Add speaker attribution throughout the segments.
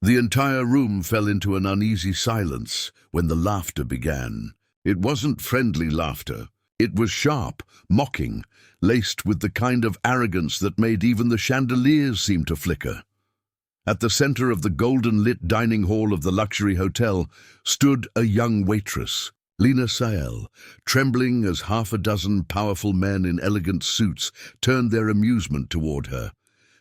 Speaker 1: The entire room fell into an uneasy silence when the laughter began. It wasn't friendly laughter. It was sharp, mocking, laced with the kind of arrogance that made even the chandeliers seem to flicker. At the center of the golden-lit dining hall of the luxury hotel stood a young waitress, Lena Sael, trembling as half a dozen powerful men in elegant suits turned their amusement toward her.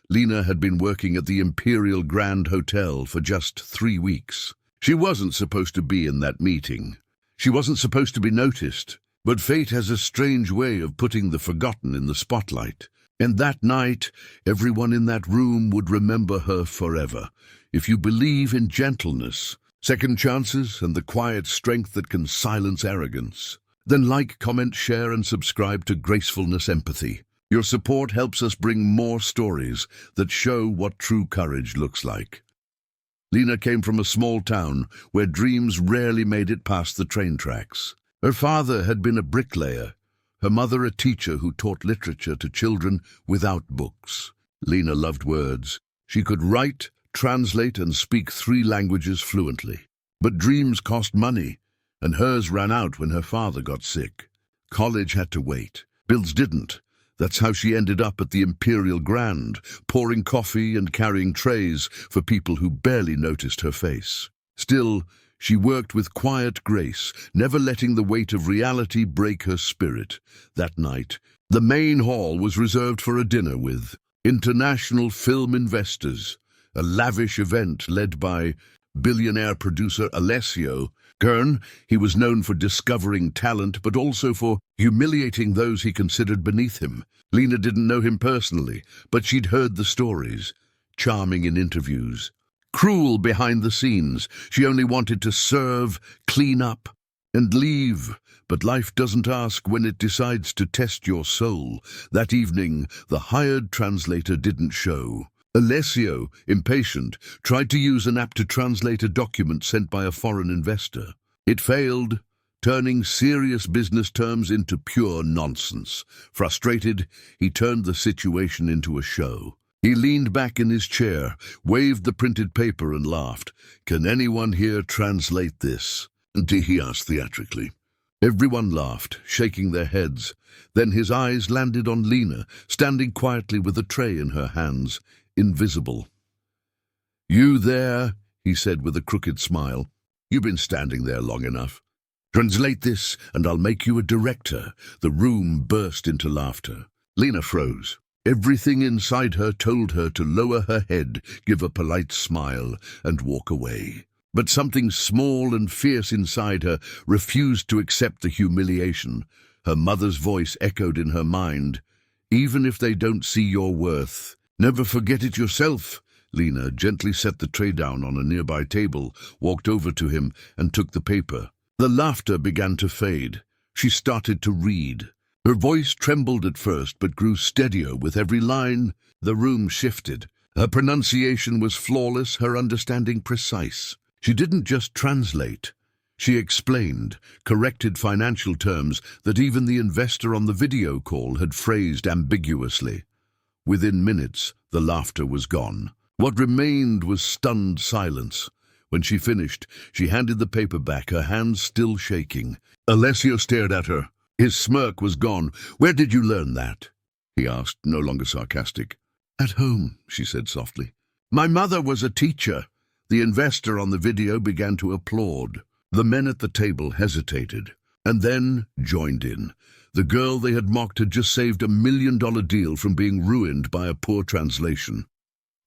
Speaker 1: Lena had been working at the Imperial Grand Hotel for just 3 weeks. She wasn't supposed to be in that meeting. She wasn't supposed to be noticed. But fate has a strange way of putting the forgotten in the spotlight. And that night, everyone in that room would remember her forever. If you believe in gentleness, second chances, and the quiet strength that can silence arrogance, then like, comment, share, and subscribe to Gracefulness Empathy. Your support helps us bring more stories that show what true courage looks like. Lena came from a small town where dreams rarely made it past the train tracks. Her father had been a bricklayer, her mother a teacher who taught literature to children without books. Lena loved words. She could write, translate, and speak 3 languages fluently. But dreams cost money, and hers ran out when her father got sick. College had to wait. Bills didn't. That's how she ended up at the Imperial Grand, pouring coffee and carrying trays for people who barely noticed her face. Still, she worked with quiet grace, never letting the weight of reality break her spirit. That night, the main hall was reserved for a dinner with international film investors, a lavish event led by billionaire producer Alessio. Kern, he was known for discovering talent, but also for humiliating those he considered beneath him. Lena didn't know him personally, but she'd heard the stories. Charming in interviews, cruel behind the scenes. She only wanted to serve, clean up, and leave. But life doesn't ask when it decides to test your soul. That evening, the hired translator didn't show. Alessio, impatient, tried to use an app to translate a document sent by a foreign investor. It failed, turning serious business terms into pure nonsense. Frustrated, he turned the situation into a show. He leaned back in his chair, waved the printed paper and laughed. "Can anyone here translate this?" he asked theatrically. Everyone laughed, shaking their heads. Then his eyes landed on Lena, standing quietly with a tray in her hands, invisible. "You there?" he said with a crooked smile. "You've been standing there long enough. Translate this, and I'll make you a director." The room burst into laughter. Lena froze. Everything inside her told her to lower her head, give a polite smile, and walk away. But something small and fierce inside her refused to accept the humiliation. Her mother's voice echoed in her mind. "Even if they don't see your worth, never forget it yourself." Lena gently set the tray down on a nearby table, walked over to him, and took the paper. The laughter began to fade. She started to read. Her voice trembled at first, but grew steadier with every line. The room shifted. Her pronunciation was flawless, her understanding precise. She didn't just translate. She explained, corrected financial terms that even the investor on the video call had phrased ambiguously. Within minutes, the laughter was gone. What remained was stunned silence. When she finished, she handed the paper back, her hands still shaking. Alessio stared at her. His smirk was gone. "Where did you learn that?" he asked, no longer sarcastic. "At home," she said softly. "My mother was a teacher." The investor on the video began to applaud. The men at the table hesitated, and then joined in. The girl they had mocked had just saved $1 million deal from being ruined by a poor translation.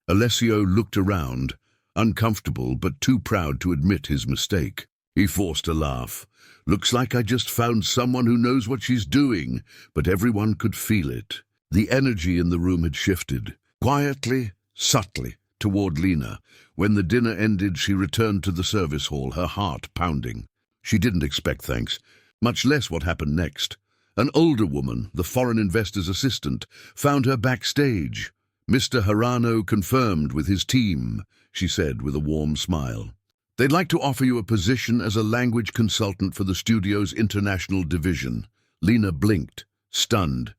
Speaker 1: Alessio looked around, uncomfortable but too proud to admit his mistake. He forced a laugh. "Looks like I just found someone who knows what she's doing." But everyone could feel it. The energy in the room had shifted, quietly, subtly, toward Lena. When the dinner ended, she returned to the service hall, her heart pounding. She didn't expect thanks, much less what happened next. An older woman, the foreign investor's assistant, found her backstage. "Mr. Harano confirmed with his team," she said with a warm smile. "They'd like to offer you a position as a language consultant for the studio's international division." Lena blinked, stunned.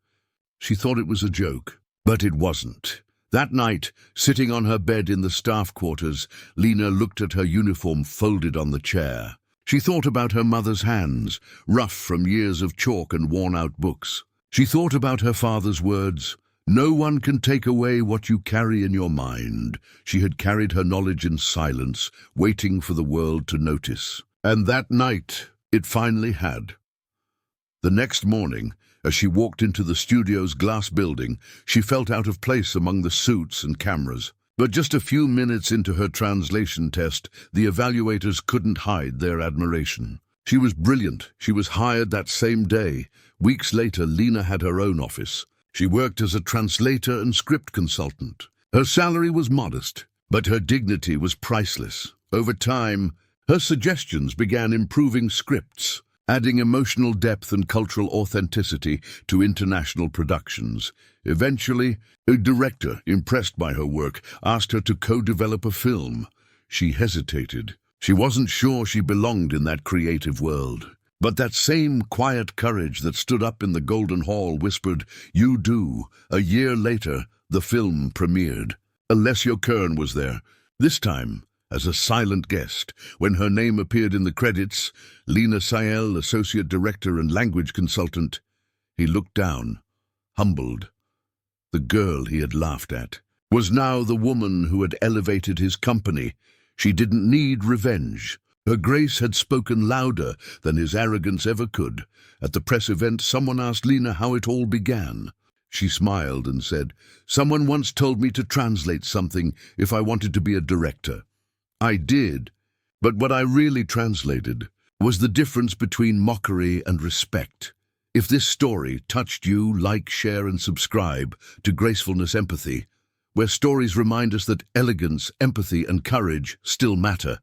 Speaker 1: She thought it was a joke, but it wasn't. That night, sitting on her bed in the staff quarters, Lena looked at her uniform folded on the chair. She thought about her mother's hands, rough from years of chalk and worn-out books. She thought about her father's words, "No one can take away what you carry in your mind." She had carried her knowledge in silence, waiting for the world to notice. And that night, it finally had. The next morning, as she walked into the studio's glass building, she felt out of place among the suits and cameras. But just a few minutes into her translation test, the evaluators couldn't hide their admiration. She was brilliant. She was hired that same day. Weeks later, Lena had her own office. She worked as a translator and script consultant. Her salary was modest, but her dignity was priceless. Over time, her suggestions began improving scripts, adding emotional depth and cultural authenticity to international productions. Eventually, a director, impressed by her work, asked her to co-develop a film. She hesitated. She wasn't sure she belonged in that creative world. But that same quiet courage that stood up in the Golden Hall whispered, "You do." A year later, the film premiered. Alessio Kern was there, this time as a silent guest. When her name appeared in the credits, Lena Sayel, associate director and language consultant, he looked down, humbled. The girl he had laughed at was now the woman who had elevated his company. She didn't need revenge. Her grace had spoken louder than his arrogance ever could. At the press event, someone asked Lena how it all began. She smiled and said, "Someone once told me to translate something if I wanted to be a director. I did, but what I really translated was the difference between mockery and respect." If this story touched you, like, share and subscribe to Gracefulness Empathy, where stories remind us that elegance, empathy and courage still matter.